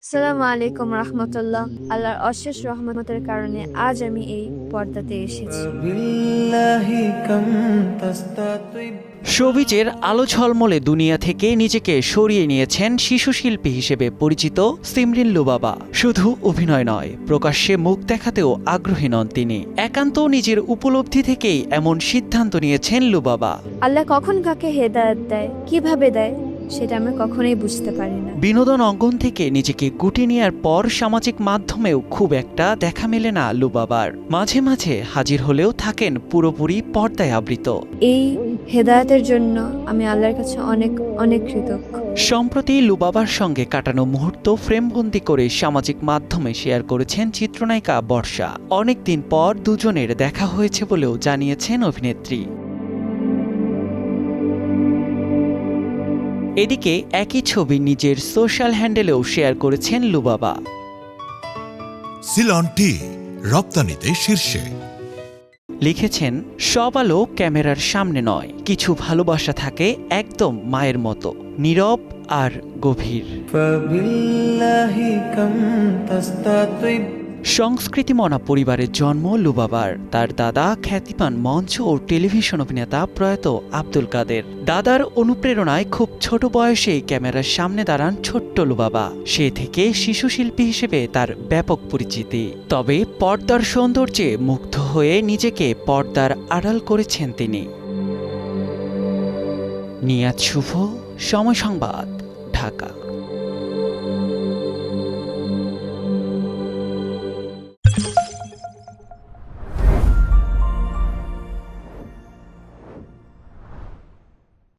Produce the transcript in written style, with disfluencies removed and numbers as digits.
আসসালামু আলাইকুম রহমতুল্লাহ। আল্লাহর অশেষ রহমতের কারণে আজ আমি এই পর্দাতে এসেছি। শোবিজের আলো ঝলমলে দুনিয়া থেকে নিজেকে সরিয়ে নিয়েছেন শিশুশিল্পী হিসেবে পরিচিত সিমরিন লুবাবা। শুধু অভিনয় নয়, প্রকাশ্যে মুখ দেখাতেও আগ্রহী নন তিনি। একান্ত নিজের উপলব্ধি থেকেই এমন সিদ্ধান্ত নিয়েছেন লুবাবা। আল্লাহ কখন কাকে হেদায়েত দেয়, কিভাবে দেয়, সেটা আমরা কখনোই বুঝতে পারি না। বিনোদন অঙ্গন থেকে নিজেকে গুটিয়ে নেওয়ার পর সামাজিক মাধ্যমেও খুব একটা দেখা মেলে না লুবাবার। মাঝে মাঝে হাজির হলেও থাকেন পুরোপুরি পর্দায় আবৃত। এই হেদায়েতের জন্য আমি আল্লাহর কাছে অনেক অনেক কৃতজ্ঞ। সম্প্রতি লুবাবার সঙ্গে কাটানো মুহূর্ত ফ্রেমবন্দি করে সামাজিক মাধ্যমে শেয়ার করেছেন চিত্রনায়িকা বর্ষা। অনেকদিন পর দুজনের দেখা হয়েছে বলেও জানিয়েছেন অভিনেত্রী। এদিকে একই ছবি নিজের সোশ্যাল হ্যান্ডেলেও শেয়ার করেছেন লুবাবা। সিলন টি রপ্তানিতে শীর্ষে। লিখেছেন, সব আলো ক্যামেরার সামনে নয়, কিছু ভালোবাসা থাকে একদম মায়ের মতো, নীরব আর গভীর। সংস্কৃতিমনা পরিবারের জন্ম লুবাবার। তার দাদা খ্যাতিমান মঞ্চ ও টেলিভিশন অভিনেতা প্রয়াত আব্দুল কাদের। দাদার অনুপ্রেরণায় খুব ছোট বয়সেই ক্যামেরার সামনে দাঁড়ান ছোট্ট লুবাবা। সে থেকে শিশুশিল্পী হিসেবে তার ব্যাপক পরিচিতি। তবে পর্দার সৌন্দর্যে মুগ্ধ হয়ে নিজেকে পর্দার আড়াল করেছেন তিনি। নিয়াত শুভ, সময় সংবাদ, ঢাকা।